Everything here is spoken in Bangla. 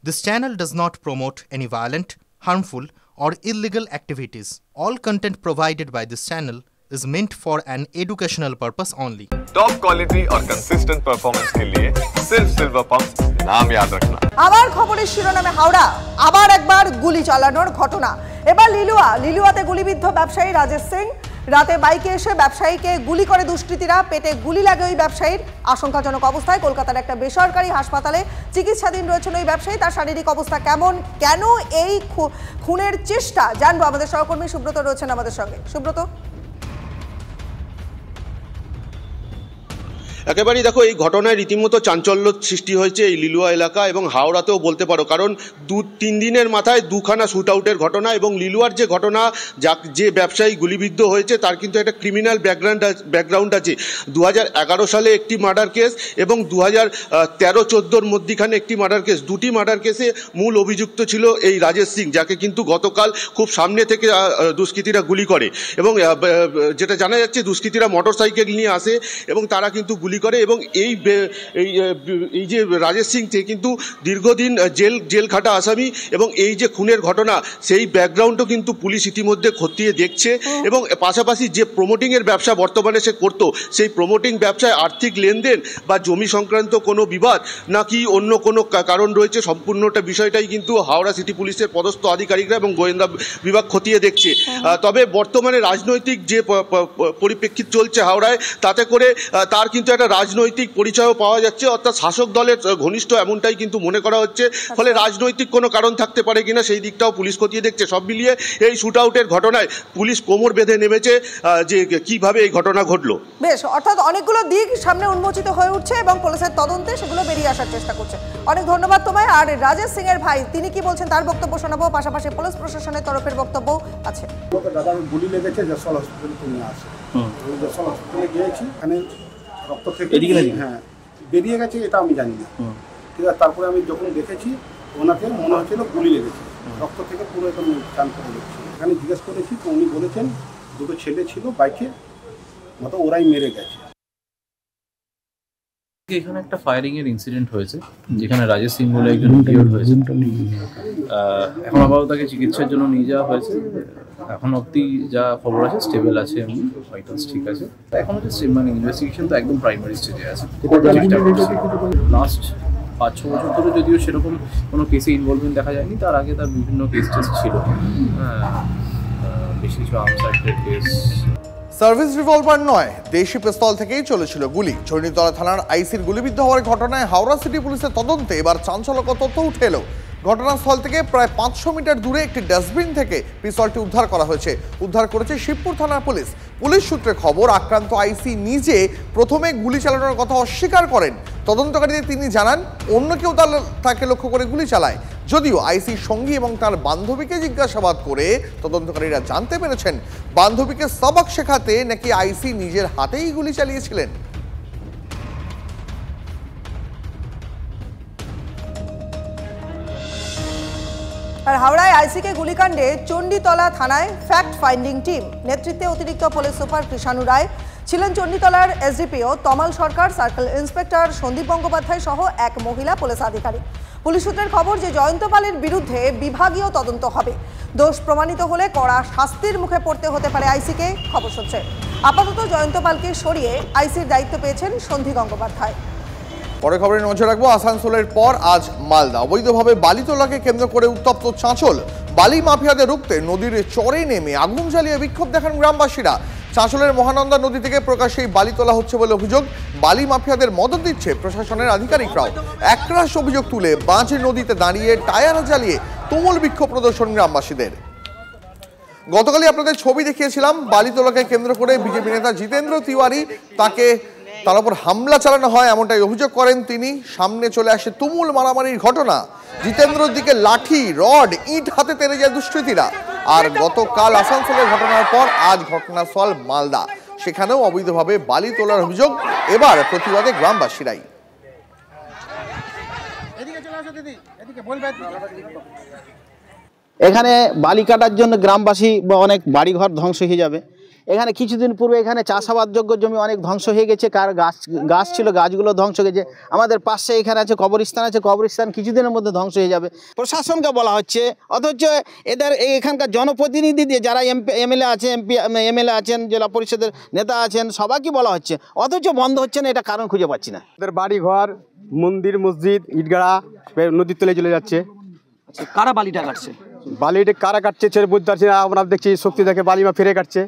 This channel does not promote any violent, harmful, or illegal activities. All content provided by this channel is meant for an educational purpose only. Top quality और कंसिस्टेंट परफॉर्मेंस के लिए सिर्फ सिल्वर पंप नाम याद रखना। আবার খবরের শিরোনামে হাওড়া আবার একবার গুলি চালানোর ঘটনা। এবার লিলুয়াতে গুলিবিদ্ধ ব্যবসায়ী রাজেশ সিং। রাতে বাইকে এসে ব্যবসায়ীকে গুলি করে দুষ্কৃতীরা। পেটে গুলি লাগে ওই ব্যবসায়ীর। আশঙ্কাজনক অবস্থায় কলকাতার একটা বেসরকারি হাসপাতালে চিকিৎসাধীন রয়েছেন ওই ব্যবসায়ী। তার শারীরিক অবস্থা কেমন, কেন এই খুনের চেষ্টা জানবো। আমাদের সহকর্মী সুব্রত রয়েছেন আমাদের সঙ্গে। সুব্রত, একেবারেই দেখো, এই ঘটনায় রীতিমতো চাঞ্চল্য সৃষ্টি হয়েছে এই লিলুয়া এলাকা এবং হাওড়াতেও বলতে পারো, কারণ 2-3 দিনের মাথায় দুখানা শ্যুট আউটের ঘটনা এবং লিলুয়ার যে ঘটনা, যে ব্যবসায়ী গুলিবিদ্ধ হয়েছে তার কিন্তু একটা ক্রিমিনাল ব্যাকগ্রাউন্ড আছে। 2011 সালে একটি মার্ডার কেস এবং 2013-14 মধ্যিখানে একটি মার্ডার কেস। দুটি মার্ডার কেসে মূল অভিযুক্ত ছিল এই রাজেশ সিং, যাকে কিন্তু গতকাল খুব সামনে থেকে দুষ্কৃতীরা গুলি করে এবং যেটা জানা যাচ্ছে দুষ্কৃতীরা মোটরসাইকেল নিয়ে আসে এবং তারা কিন্তু গুলি করে এবং এই যে রাজেশ সিং কিন্তু দীর্ঘদিন জেল খাটা আসামি এবং এই যে খুনের ঘটনা সেই ব্যাকগ্রাউন্ডও কিন্তু পুলিশ ইতিমধ্যে খতিয়ে দেখছে এবং পাশাপাশি যে প্রমোটিংয়ের ব্যবসা বর্তমানে সে করতো, সেই প্রমোটিং ব্যবসায় আর্থিক লেনদেন বা জমি সংক্রান্ত কোনো বিবাদ নাকি অন্য কোনো কারণ রয়েছে, সম্পূর্ণটা বিষয়টাই কিন্তু হাওড়া সিটি পুলিশের পদস্থ আধিকারিকরা এবং গোয়েন্দা বিভাগ খতিয়ে দেখছে। তবে বর্তমানে রাজনৈতিক যে পরিপ্রেক্ষিত চলছে হাওড়ায়, তাতে করে তার কিন্তু একটা রাজনৈতিক পরিচয়ও পাওয়া যাচ্ছে, অর্থাৎ শাসক দলের ঘনিষ্ঠ এমনটাই কিন্তু মনে করা হচ্ছে। ফলে রাজনৈতিক কোনো কারণ থাকতে পারে কিনা সেই দিকটাও পুলিশ খতিয়ে দেখছে। সব মিলিয়ে এই শুট আউটের ঘটনায় পুলিশ কোমর বেঁধে নেমেছে যে কিভাবে এই ঘটনা ঘটলো। বেশ, অর্থাৎ অনেকগুলো দিক সামনে উন্মোচিত হয়ে উঠছে এবং পুলিশের তদন্তে সেগুলো বেরিয়ে আসার চেষ্টা করছে। অনেক ধন্যবাদ তোমায়। আর রাজেশ সিং এর ভাই তিনি কি বলছেন তার বক্তব্য শোনাবো, পাশাপাশি পুলিশ প্রশাসনের তরফের বক্তব্য আছে। দাদা গুলি লেগেছে যশোর হসপিটালে নিয়ে আসে, যশোর হসপিটালে গিয়েছি, এখানে রক্ত থেকে হ্যাঁ বেরিয়ে গেছে, এটা আমি জানি না, ঠিক আছে। তারপরে আমি যখন দেখেছি ওনাকে মনে হচ্ছিল গুলি লেগেছে, রক্ত থেকে পুরো একদম চান করে লেগেছে। এখানে জিজ্ঞেস করেছি তো উনি বলেছেন দুটো ছেলে ছিল বাইকে, মতো ওরাই মেরে গেছে। এখানে একটা ফায়ারিং এর ইনসিডেন্ট হয়েছে যেখানে রাজেশ সিং বলে একজন ইনজিওর্ড হয়েছে। এখন আপাতত তাকে চিকিৎসার জন্য নিয়ে যাওয়া হয়েছে। এখন অবধি যা খবর আছে স্টেবল আছে, এমনি ভাইটালস ঠিক আছে। এখন হচ্ছে মানে ইনভেস্টিগেশন তো একদম প্রাইমারি স্টেজে আছে। লাস্ট 5-6 বছর ধরে যদিও সেরকম কোনো কেসে ইনভলভমেন্ট দেখা যায়নি, তার আগে তার বিভিন্ন কেস টেস্ট ছিল, বেশ কিছু আনসার্টেড কেস। সার্ভিস রিভলভার নয়, দেশি পিস্তল থেকেই চলেছিল গুলি। চণ্ডীতলা থানার আইসির গুলিবিদ্ধ হওয়ার ঘটনায় হাওড়া সিটি পুলিশের তদন্তে এবার চাঞ্চল্যকর তথ্য উঠে এলো। ঘটনাস্থল থেকে প্রায় 500 মিটার দূরে একটি ডাস্টবিন থেকে পিস্তলটি উদ্ধার করা হয়েছে। উদ্ধার করেছে শিবপুর থানার পুলিশ। পুলিশ সূত্রে খবর, আক্রান্ত আইসি নিজে প্রথমে গুলি চালানোর কথা অস্বীকার করেন। তদন্তকারীদের তিনি জানান অন্য কেউ তাকে লক্ষ্য করে গুলি চালায়। যদিও আইসির সঙ্গী এবং তার বান্ধবীকে জিজ্ঞাসাবাদ করে তদন্তকারীরা জানতে পেরেছেন বান্ধবীকে সবক শেখাতে নাকি আইসি নিজের হাতেই গুলি চালিয়েছিলেন। আর হাওড়ায় আইসিকে গুলিকাণ্ডে চণ্ডীতলা থানায় ফ্যাক্ট ফাইন্ডিং টিম নেতৃত্বে অতিরিক্ত পুলিশ সুপার কৃষাণু রায় ছিলেন, চণ্ডীতলার এসডিপিও তমাল সরকার, সার্কেল ইন্সপেক্টর সন্দীপ গঙ্গোপাধ্যায় সহ এক মহিলা পুলিশ আধিকারিক। পুলিশ সূত্রের খবর যে জয়ন্ত পালের বিরুদ্ধে বিভাগীয় তদন্ত হবে। দোষ প্রমাণিত হলে কড়া শাস্তির মুখে পড়তে হতে পারে আইসিকে, খবর শুনছে। আপাতত জয়ন্ত পালকে সরিয়ে আইসির দায়িত্ব পেয়েছেন সন্দীপ গঙ্গোপাধ্যায়। পরে খবরে নজর রাখবো আসানসোলের পর আজ মালদা। অবৈধভাবে বালি তোলাকে কেন্দ্র করে উত্তপ্ত চাঁচল। বালি মাফিয়াদের রুখতে নদীর চরে নেমে আগুন জ্বালিয়ে বিক্ষোভ দেখান গ্রামবাসীরা। চাঁচলের মহানন্দা নদী থেকে প্রকাশ্যেই বালি তোলা হচ্ছে বলে অভিযোগ। বালি মাফিয়াদের মদত দিচ্ছে প্রশাসনের আধিকারিকরাও। একরাশ অভিযোগ তুলে বাঁচে নদীতে দাঁড়িয়ে টায়ার জ্বালিয়ে তুমুল বিক্ষোভ প্রদর্শন গ্রামবাসীদের। গতকালই আপনাদের ছবি দেখিয়েছিলাম, বালি তোলাকে কেন্দ্র করে বিজেপি নেতা জিতেন্দ্র তিওয়ারি তার উপর হামলা চালানো হয় এমনটাই অভিযোগ করেন তিনি। সামনে চলে আসে তুমুল মারামারির ঘটনা। জিতেন্দ্রর দিকে লাঠি, রড, ইট হাতে তেড়ে যায় দুষ্কৃতীরা। আর গতকাল আসানসোলের ঘটনার পর আজ ঘটনাস্থল মালদা, সেখানেও অবৈধভাবে বালি তোলার অভিযোগ। এবার প্রতিবাদে গ্রামবাসীরাই। এখানে বালি কাটার জন্য গ্রামবাসী অনেক বাড়িঘর ধ্বংস হয়ে যাবে, এখানে কিছুদিন পূর্বে এখানে চাষাবাদযোগ্য জমি অনেক ধ্বংস হয়ে গেছে, কার গাছ ছিল গাছগুলো ধ্বংস হয়ে গেছে। আমাদের পাশে এখানে আছে কবরস্থান কিছুদিনের মধ্যে ধ্বংস হয়ে যাবে। প্রশাসনকে বলা হচ্ছে, অথচ এদের এখানকার জনপ্রতিনিধি দিয়ে যারা এমএলএ আছে, এমএলএ আছেন, জেলা পরিষদের নেতা আছেন, সবাইকে বলা হচ্ছে, অথচ বন্ধ হচ্ছে না। এটা কারণ খুঁজে পাচ্ছি না। ওদের বাড়ি ঘর, মন্দির, মসজিদ, ইটগাড়া নদীর তলে চলে যাচ্ছে। কারা বালিটা কাটছে? বালিটা কারা কাটছে সেটা বুঝতে পারছি না। আমরা দেখছি শক্তি থেকে বালিমা ফিরে কাটছে।